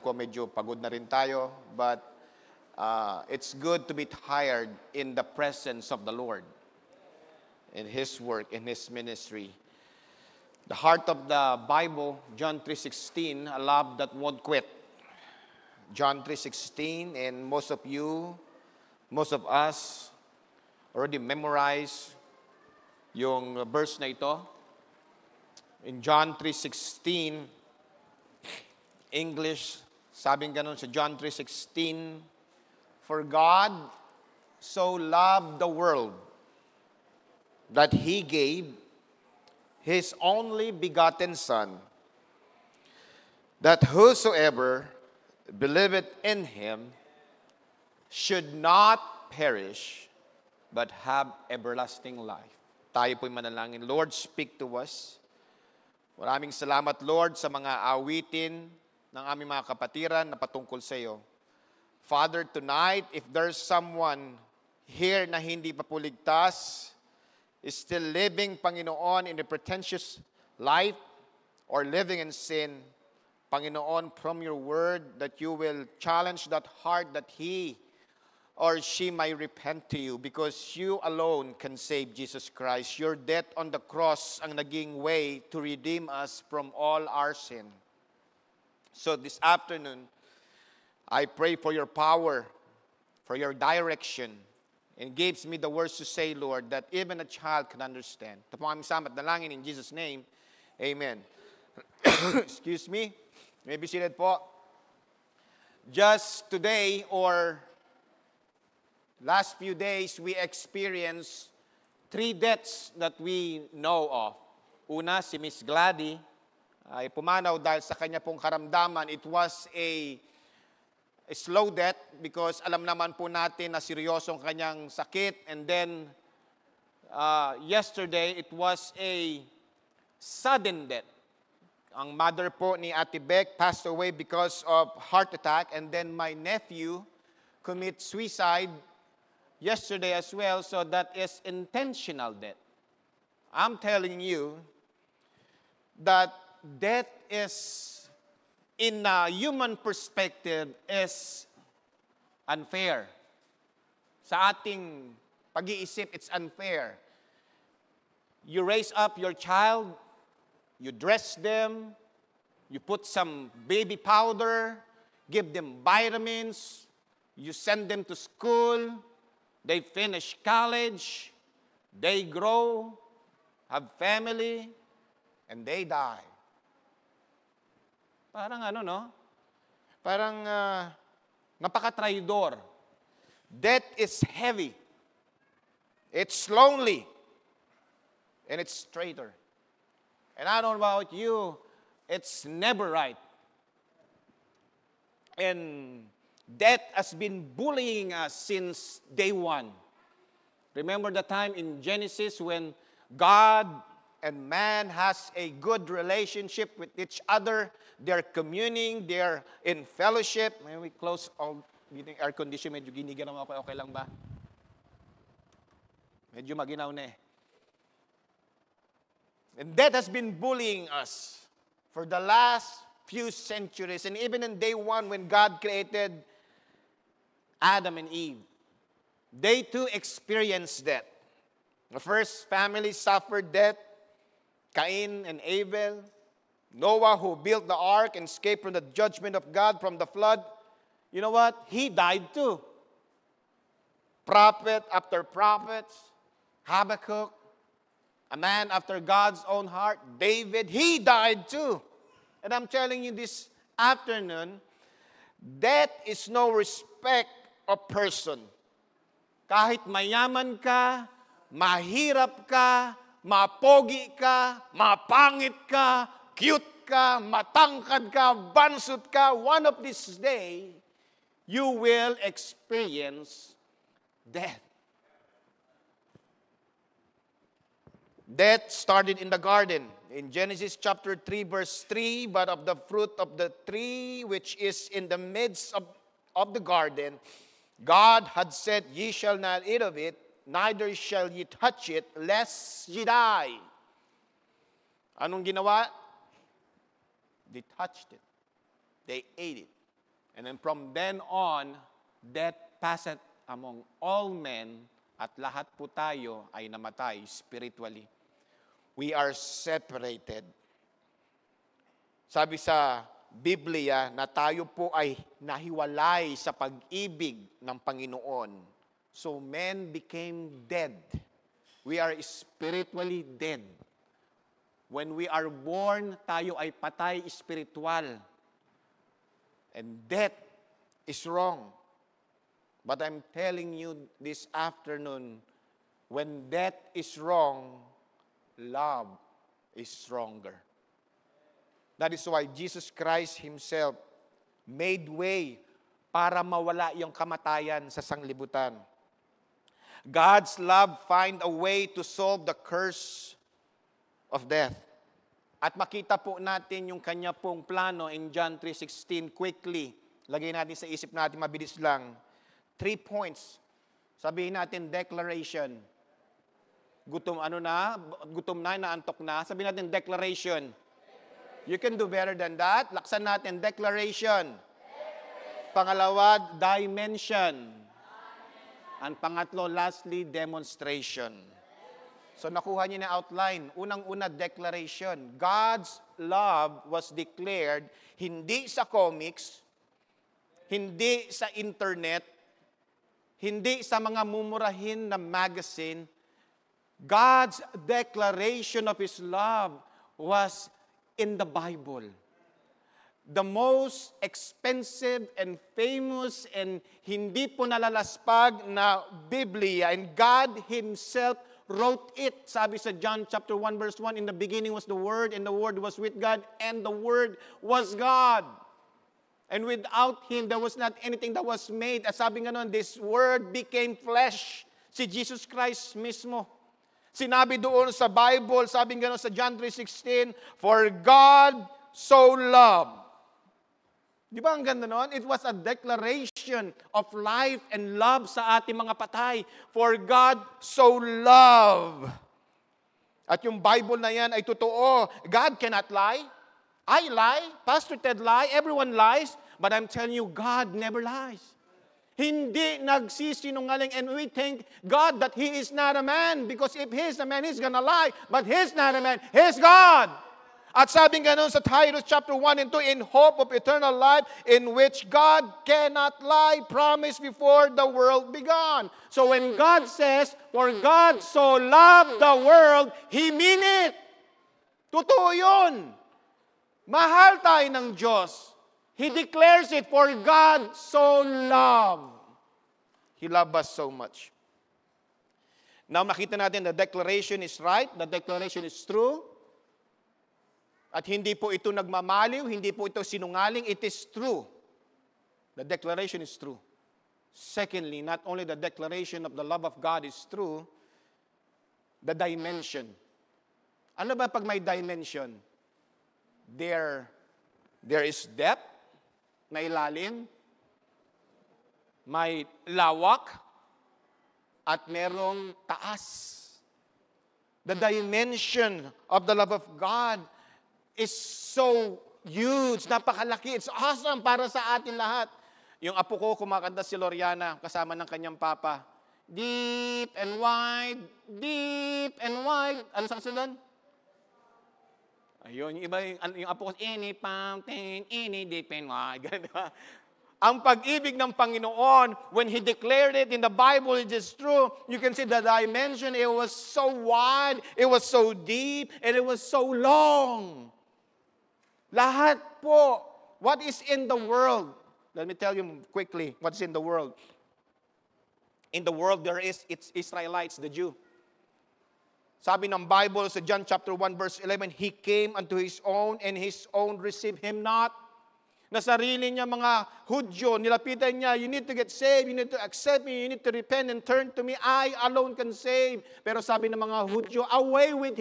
ko medyo pagod na rin tayo, but it's good to be tired in the presence of the Lord, in His work, in His ministry. The heart of the Bible, John 3:16, a love that won't quit. John 3:16, and most of us already memorized yung verse na ito. In John 3:16, English, sabing ganun sa John 3:16, "For God so loved the world that He gave His only begotten Son, that whosoever believeth in Him should not perish, but have everlasting life." Tayo po'y manalangin. Lord, speak to us. Maraming salamat, Lord, sa mga awitin ng aming mga kapatiran na patungkol sa iyo. Father, tonight, if there's someone here na hindi pa po ligtas, is still living, Panginoon, in a pretentious life or living in sin, Panginoon, from your word, that you will challenge that heart that he or she may repent to you, because you alone can save, Jesus Christ. Your death on the cross ang naging way to redeem us from all our sin. So this afternoon, I pray for your power, for your direction, and gives me the words to say, Lord, that even a child can understand. Ito po aming salamat dalangin in Jesus' name. Amen. Excuse me. You may be seated po. Just today or last few days, we experienced 3 deaths that we know of. Una, si Miss Gladys ay pumanaw dahil sa kanya pong karamdaman. It was a slow death because alam naman po natin na seryosong kanyang sakit. And then, yesterday, it was a sudden death. Ang mother po ni Ate Beck passed away because of heart attack. And then my nephew commit suicide yesterday as well. So that is intentional death. I'm telling you that death is, in a human perspective, is unfair. Sa ating pag-iisip, it's unfair. You raise up your child, you dress them, you put some baby powder, give them vitamins, you send them to school, they finish college, they grow, have family, and they die. Parang ano, no? Parang napaka-traidor. Death is heavy. It's lonely. And it's traitor. And I don't know about you, it's never right. And death has been bullying us since day one. Remember the time in Genesis when God and man has a good relationship with each other. They're communing, they're in fellowship. May we close all meeting air condition, medyo ginigan naman ako, okay lang ba? Medyo maginaw na eh. And that has been bullying us for the last few centuries. And even in day one when God created Adam and Eve, they too experienced death. The first family suffered death. Cain and Abel. Noah, who built the ark and escaped from the judgment of God from the flood. You know what? He died too. Prophet after prophets. Habakkuk, a man after God's own heart. David, he died too. And I'm telling you this afternoon, death is no respect of person. Kahit mayaman ka, mahirap ka, mapogi ka, mapangit ka, cute ka, matangkad ka, bansot ka, one of these days, you will experience death. Death started in the garden. In Genesis chapter 3, verse 3, but of the fruit of the tree which is in the midst of the garden, God had said, ye shall not eat of it, neither shall ye touch it, lest ye die. Anong ginawa? They touched it. They ate it. And then from then on, death passeth among all men, at lahat po tayo ay namatay spiritually. We are separated. Sabi sa Biblia na tayo po ay nahiwalay sa pag-ibig ng Panginoon. So men became dead. We are spiritually dead. When we are born, tayo ay patay spiritual. And death is wrong. But I'm telling you this afternoon, when death is wrong, love is stronger. That is why Jesus Christ Himself made way para mawala yung kamatayan sa sanglibutan. God's love find a way to solve the curse of death. At makita po natin yung kanya pong plano in John 3:16 quickly. Lagay natin sa isip natin, mabilis lang. 3 points. Sabihin natin, declaration. Gutom na, naantok na. Sabihin natin, declaration. You can do better than that. Laksan natin, declaration. Pangalawa, dimension. And pangatlo, lastly, demonstration. So nakuha niyo na outline. Unang-una, declaration. God's love was declared hindi sa comics, hindi sa internet, hindi sa mga mumurahin na magazine. God's declaration of His love was in the Bible. The most expensive and famous and hindi po nalalaspag na Biblia. And God Himself wrote it. Sabi sa John chapter 1 verse 1, in the beginning was the Word, and the Word was with God, and the Word was God. And without Him, there was not anything that was made. At sabi nga nun, this Word became flesh. Si Jesus Christ mismo. Sinabi doon sa Bible, sabi nga nun sa John 3:16, for God so loved. Di ba ang ganda nun? It was a declaration of life and love sa ating mga patay. For God so loved. At yung Bible na yan ay totoo. God cannot lie. I lie, Pastor Ted lie, everyone lies, but I'm telling you, God never lies. Hindi nagsisinungaling, and we thank God that He is not a man, because if He is a man, He's gonna lie, but He's not a man, He's God. At sabi nga nun sa Titus chapter 1 and 2, in hope of eternal life, in which God cannot lie, promised before the world began. So when God says, for God so loved the world, He mean it. Totoo yun. Mahal tayo ng Diyos. He declares it, for God so loved. He loved us so much. Now makita natin, the declaration is right, the declaration is true. At hindi po ito nagmamaliw, hindi po ito sinungaling, it is true. The declaration is true. Secondly, not only the declaration of the love of God is true, the dimension. Ano ba pag may dimension? There is depth, na ilalim, may lawak, at merong taas. The dimension of the love of God is so huge, napakalaki. It's awesome para sa atin lahat. Yung apo ko, kumakanta si Loriana, kasama ng kanyang papa. Deep and wide, deep and wide. Ano sa doon? Ayun, yung iba, yung apo ko, any fountain, any deep and wide. Ang pag-ibig ng Panginoon, when He declared it in the Bible, it is true. You can see the dimension. It was so wide, it was so deep, and it was so long. Lahat po, what is in the world? Let me tell you quickly what's in the world. In the world, it's Israelites, the Jew. Sabi ng Bible sa John chapter 1 verse 11, He came unto His own, and His own received Him not. Na sarili niya mga Hudyo, nilapitan niya, you need to get saved, you need to accept me, you need to repent and turn to me, I alone can save. Pero sabi ng mga Hudyo, away with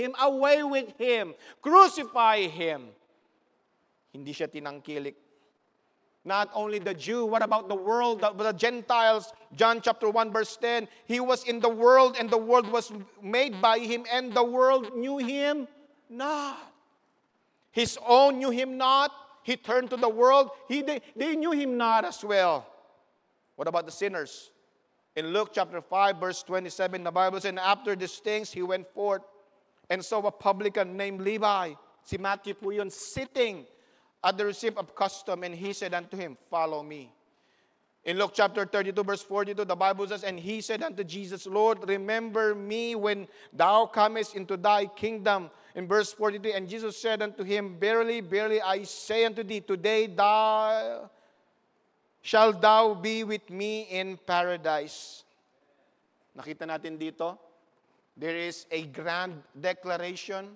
Him, crucify Him. Hindi siya tinangkilik. Not only the Jew, what about the world, the Gentiles? John chapter 1 verse 10, He was in the world, and the world was made by Him, and the world knew Him not. His own knew Him not. He turned to the world. They knew him not as well. What about the sinners? In Luke chapter 5, verse 27, the Bible says, and after these things, he went forth and saw a publican named Levi. Si Matthew po yun, sitting at the receipt of custom, and he said unto him, follow me. In Luke chapter 32, verse 42, the Bible says, and he said unto Jesus, Lord, remember me when thou comest into thy kingdom. In verse 43, and Jesus said unto him, verily, verily, I say unto thee, today shalt thou be with me in paradise. Nakita natin dito, there is a grand declaration.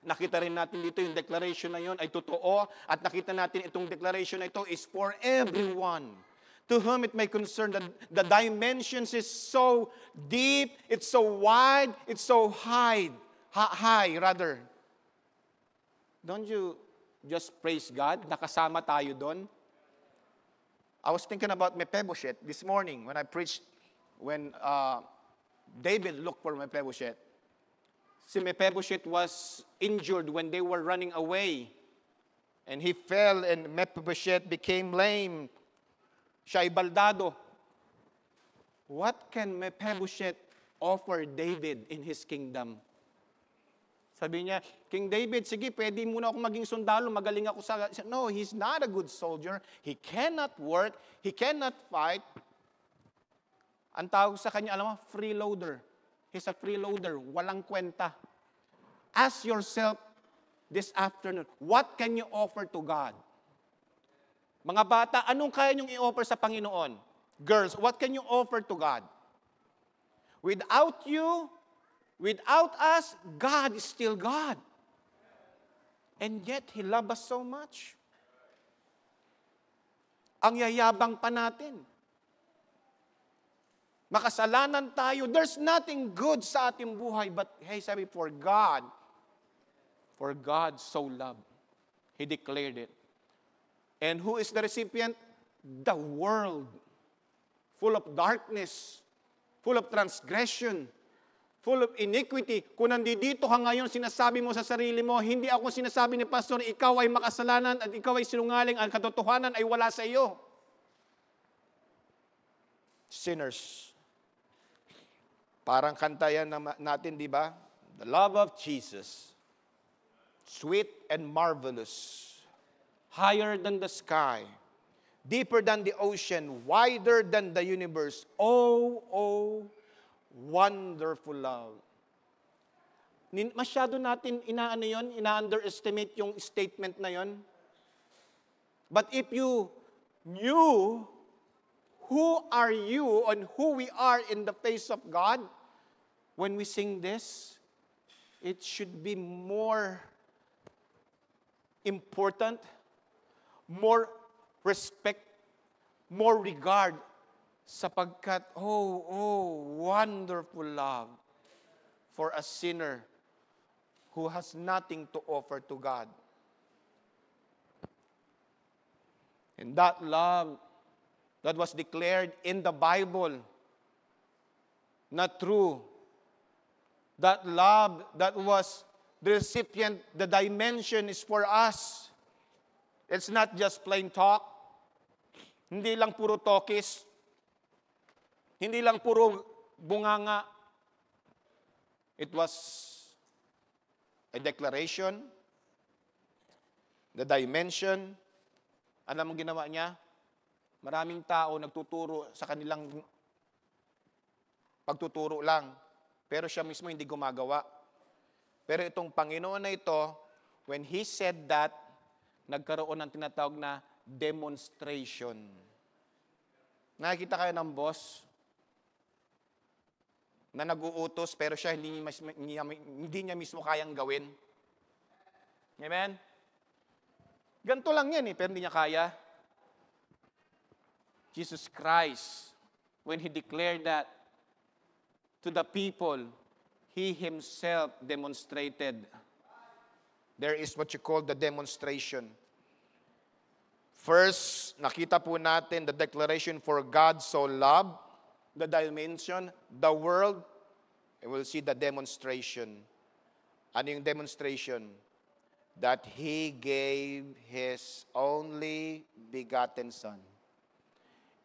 Nakita rin natin dito yung declaration na yun ay totoo. At nakita natin itong declaration na ito is for everyone. To whom it may concern, that the dimensions is so deep, it's so wide, it's so high. Don't you just praise God? Nakasama tayo doon. I was thinking about Mephibosheth this morning when I preached, when David looked for Mephibosheth. Si Mephibosheth was injured when they were running away. And he fell, and Mephibosheth became lame. Siya ay baldado. What can Mephibosheth offer David in his kingdom? Sabi niya, King David, sige, pwede muna ako maging sundalo, magaling ako sa... No, he's not a good soldier. He cannot work. He cannot fight. Ang tawag sa kanya, alam mo, freeloader. He's a freeloader. Walang kwenta. Ask yourself this afternoon, what can you offer to God? Mga bata, anong kaya niyong i-offer sa Panginoon? Girls, what can you offer to God? Without you, without us, God is still God. And yet, He loves us so much. Ang yayabang pa natin. Makasalanan tayo. There's nothing good sa ating buhay. But, hey, sabi, for God so loved. He declared it. And who is the recipient? The world. Full of darkness. Full of transgression. Full of iniquity. Kung nandito ka ngayon, sinasabi mo sa sarili mo, hindi ako sinasabi ni Pastor, ikaw ay makasalanan at ikaw ay sinungaling, ang katotohanan ay wala sa iyo. Sinners. Parang kanta yan natin, di ba? The love of Jesus. Sweet and marvelous. Higher than the sky. Deeper than the ocean. Wider than the universe. Oh, wonderful love. Masyado natin ina-underestimate yung statement na yon. But if you knew who are you and who we are in the face of God, when we sing this, it should be more important, more respect, more regard, sapagkat, wonderful love for a sinner who has nothing to offer to God. And that love that was declared in the Bible, not true. That love that was the recipient, the dimension is for us. It's not just plain talk. Hindi lang puro talkies. Hindi lang puro bunganga. It was a declaration, the dimension. Alam mo ginawa niya? Maraming tao nagtuturo sa kanilang pagtuturo lang. Pero siya mismo hindi gumagawa. Pero itong Panginoon na ito, when He said that, nagkaroon ng tinatawag na demonstration. Nakikita kayo ng boss na nag-uutos pero siya hindi niya mismo kayang gawin. Amen? Ganito lang yan pero hindi niya kaya. Jesus Christ, when He declared that to the people, He Himself demonstrated. There is what you call the demonstration. First, nakita po natin the declaration for God so loved, the dimension, the world, and we'll see the demonstration. Ano yung demonstration? that He gave His only begotten Son.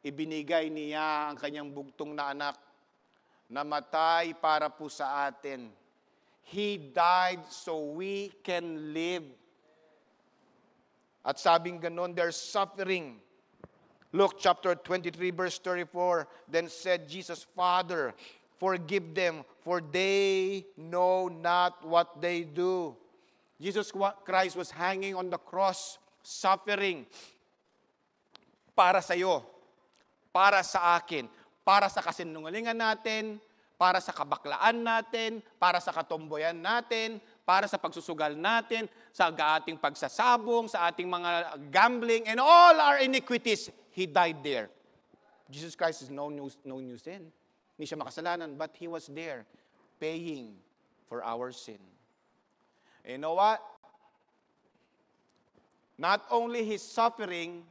Ibinigay niya ang kanyang bugtong na anak, namatay para po sa atin. He died so we can live. At sabing ganon, there's suffering. Luke chapter 23, verse 34, then said Jesus, Father, forgive them, for they know not what they do. Jesus Christ was hanging on the cross, suffering para sa iyo, para sa akin, para sa kasinungalingan natin, para sa kabaklaan natin, para sa katomboyan natin, para sa pagsusugal natin, sa ating pagsasabong, sa ating mga gambling, and all our iniquities. He died there. Jesus Christ is no new sin. Hindi siya makasalanan, but He was there paying for our sin. And you know what? Not only His suffering,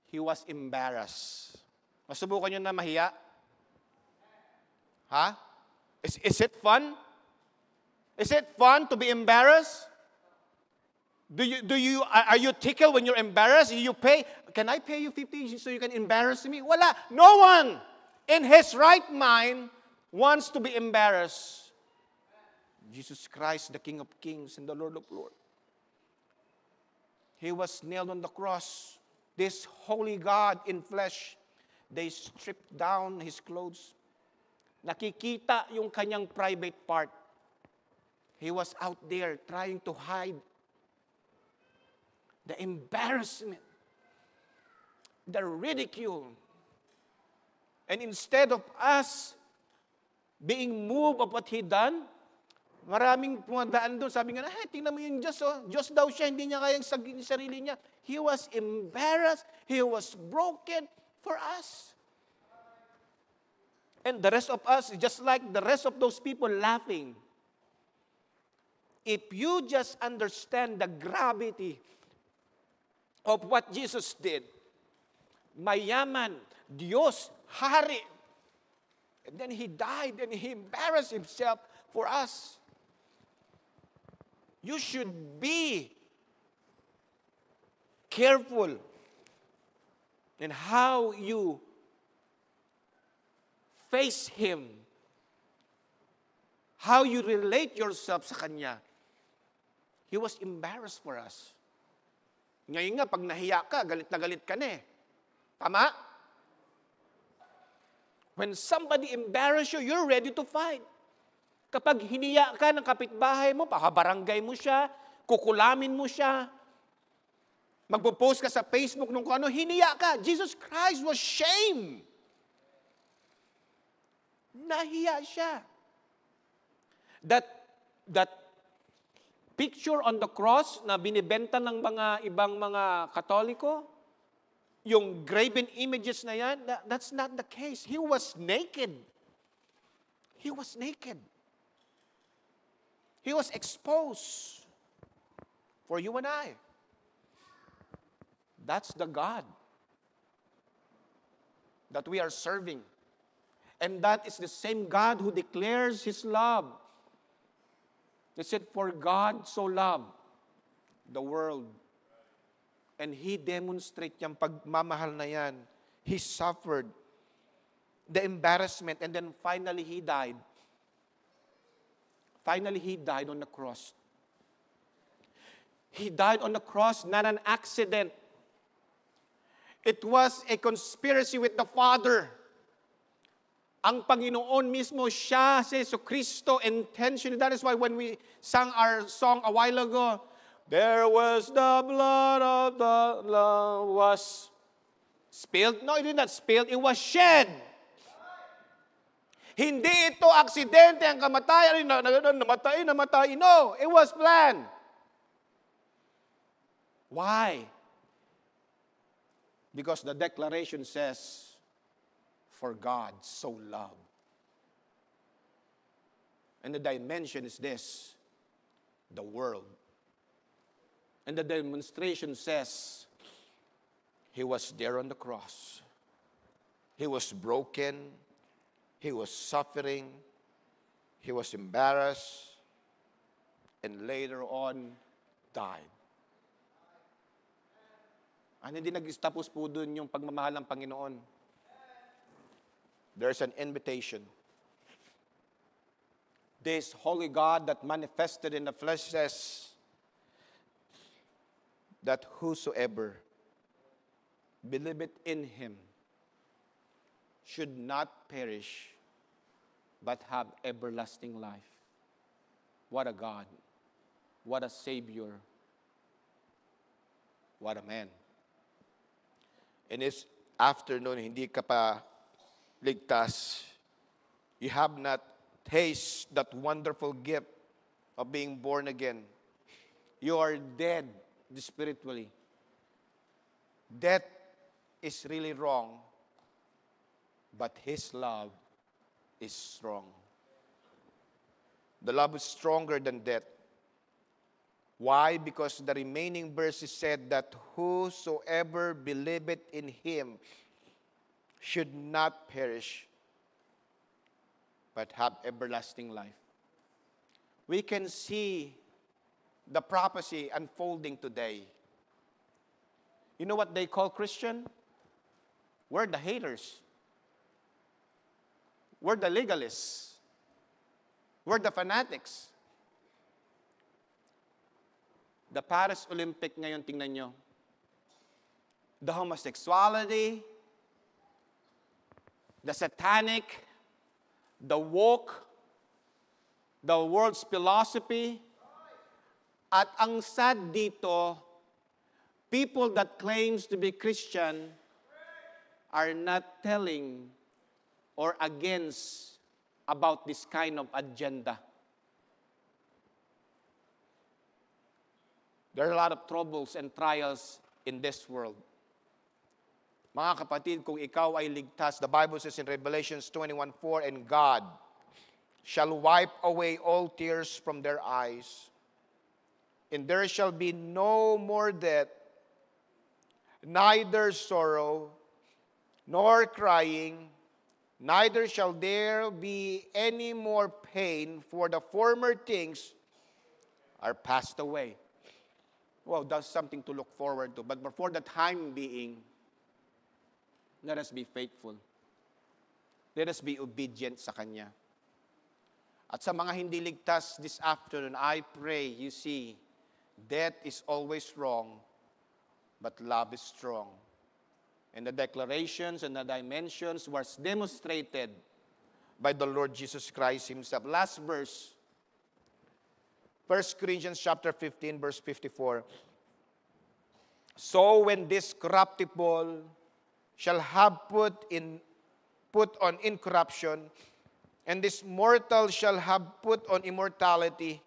He was embarrassed. Masubukan niyo na mahiya? Ha? Is it fun? Is it fun to be embarrassed? Are you tickled when you're embarrassed? You pay, can I pay you 50 so you can embarrass me? Wala. No one in his right mind wants to be embarrassed. Jesus Christ, the King of Kings and the Lord of Lords. He was nailed on the cross. This holy God in flesh, they stripped down His clothes. Nakikita yung kanyang private part. He was out there trying to hide the embarrassment, the ridicule. And instead of us being moved of what He done, maraming pumadaan doon. Sabi nga, tingnan mo yung Diyos. Oh. Diyos daw siya, hindi niya kayang sarili niya. He was embarrassed. He was broken for us. And the rest of us, just like the rest of those people laughing. If you just understand the gravity of what Jesus did, mayaman, Diyos, hari, and then He died and He embarrassed Himself for us. You should be careful in how you face Him, how you relate yourself sa Kanya. He was embarrassed for us. Ngayon nga, pag nahiya ka, galit na galit ka na eh. Tama? When somebody embarrass you, you're ready to fight. Kapag hiniya ka ng kapitbahay mo, pahabarangay mo siya, kukulamin mo siya, magpo-post ka sa Facebook nung kung ano, hiniya ka. Jesus Christ was shamed. Nahiya siya. That picture on the cross na binibenta ng mga ibang mga Katoliko, yung graven images na yan, that's not the case. He was naked. He was naked. He was exposed for you and I. That's the God that we are serving. And that is the same God who declares His love. He said, for God so loved the world. And He demonstrated yung pagmamahal na yan. He suffered the embarrassment and then finally He died. Finally, He died on the cross. He died on the cross, not an accident. It was a conspiracy with the Father. Ang Panginoon mismo, siya, si Jesucristo, intentionally. That is why when we sang our song a while ago, there was the blood of the Lamb was spilled. No, it did not spilled. It was shed. Hindi ito aksidente ang kamatayan. Namatay. No, it was planned. Why? Because the declaration says, for God so loved. And the dimension is this, the world. And the demonstration says, He was there on the cross. He was broken. He was suffering. He was embarrassed. and later on died. Ano, hindi nag-tapos po dun yung pagmamahal ng Panginoon. There's an invitation. This holy God that manifested in the flesh says that whosoever believeth in him should not perish, but have everlasting life. What a God. What a Savior. What a man. And this afternoon, hindi ka pa ligtas. You have not tasted that wonderful gift of being born again. You are dead spiritually. Death is really wrong, but His love is strong. The love is stronger than death. Why? Because the remaining verses said that whosoever believeth in Him should not perish, but have everlasting life. We can see the prophecy unfolding today. You know what they call Christian? We're the haters. We're the legalists. We're the fanatics. The Paris Olympic ngayon, tingnan nyo. The homosexuality, the satanic, the woke, the world's philosophy, at ang sad dito, people that claims to be Christian are not telling or against about this kind of agenda. There are a lot of troubles and trials in this world. Mga kapatid, kung ikaw ay ligtas, the Bible says in Revelations 21:4, and God shall wipe away all tears from their eyes, and there shall be no more death, neither sorrow, nor crying, neither shall there be any more pain, for the former things are passed away. Well, that's something to look forward to. But for the time being, let us be faithful. Let us be obedient sa Kanya. At sa mga hindi ligtas this afternoon, I pray you see, death is always wrong, but love is strong. And the declarations and the dimensions was demonstrated by the Lord Jesus Christ Himself. Last verse, 1 Corinthians chapter 15, verse 54. So when this corruptible shall have put on incorruption, and this mortal shall have put on immortality,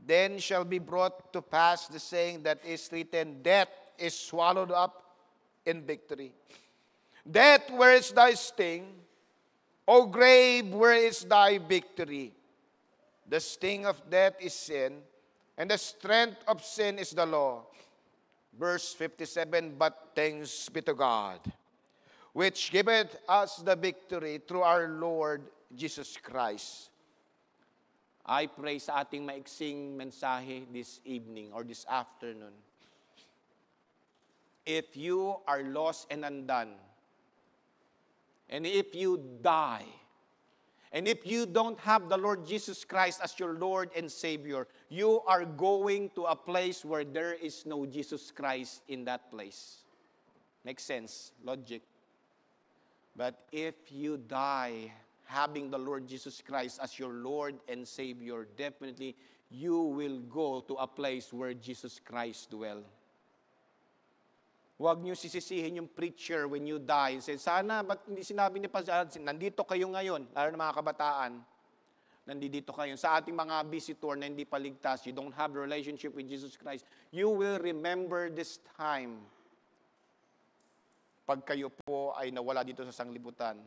then shall be brought to pass the saying that is written, death is swallowed up in victory. Death, where is thy sting? O grave, where is thy victory? The sting of death is sin, and the strength of sin is the law. Verse 57, but thanks be to God, which giveth us the victory through our Lord Jesus Christ. I pray sa ating maiksing mensahe this evening or this afternoon, if you are lost and undone, and if you die, and if you don't have the Lord Jesus Christ as your Lord and Savior, you are going to a place where there is no Jesus Christ in that place. Makes sense, logic. But if you die having the Lord Jesus Christ as your Lord and Savior, definitely you will go to a place where Jesus Christ dwells. Huwag niyo sisisihin yung preacher when you die. Say, sana, ba't hindi sinabi ni Pastor, nandito kayo ngayon, lalo na mga kabataan, nandito kayo. Sa ating mga visitor na hindi paligtas, you don't have a relationship with Jesus Christ, you will remember this time pag kayo po ay nawala dito sa sanglibutan.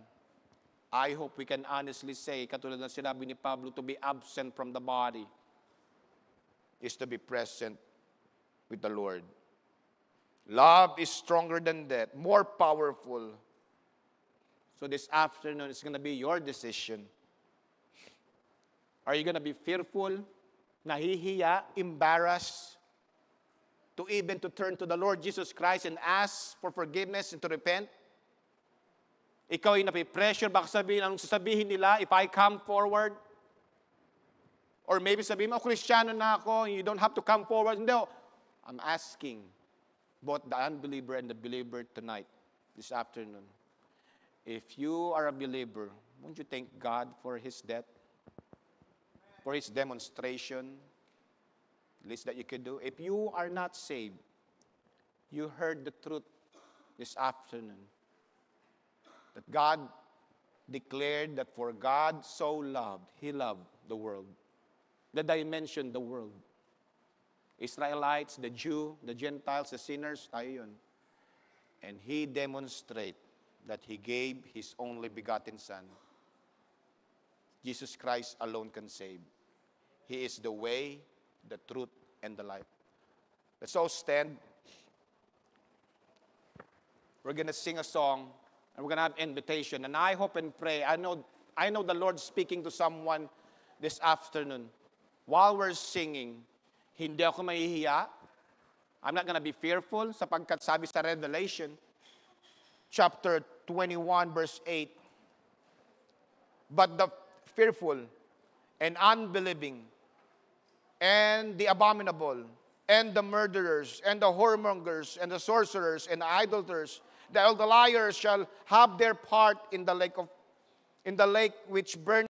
I hope we can honestly say, katulad ng sinabi ni Pablo, to be absent from the body is to be present with the Lord. Love is stronger than death, more powerful. So this afternoon, it's going to be your decision. Are you going to be fearful nahihiya, embarrassed, to even to turn to the Lord Jesus Christ and ask for forgiveness and to repent? Ikaw ay napipressure, baka sabihin, anong sasabihin nila if I come forward? Or maybe sabihin mo, Kristiyano na ako, you don't have to come forward. No, I'm asking both the unbeliever and the believer tonight, this afternoon. If you are a believer, won't you thank God for His death? For His demonstration? Least that you could do. If you are not saved, you heard the truth this afternoon. That God declared that for God so loved, He loved the world. The dimension, the world. Israelites, the Jew, the Gentiles, the sinners, tayo yun. And He demonstrated that He gave His only begotten Son. Jesus Christ alone can save. He is the way, the truth, and the life. Let's all stand. We're going to sing a song, and we're going to have invitation. And I hope and pray, I know the Lord speaking to someone this afternoon. While we're singing, hindi ako mahihiya. I'm not going to be fearful, sapagkat sabi sa Revelation, chapter 21, verse 8, but the fearful and unbelieving and the abominable, and the murderers, and the whoremongers, and the sorcerers, and the idolaters, the liars shall have their part in the lake which burns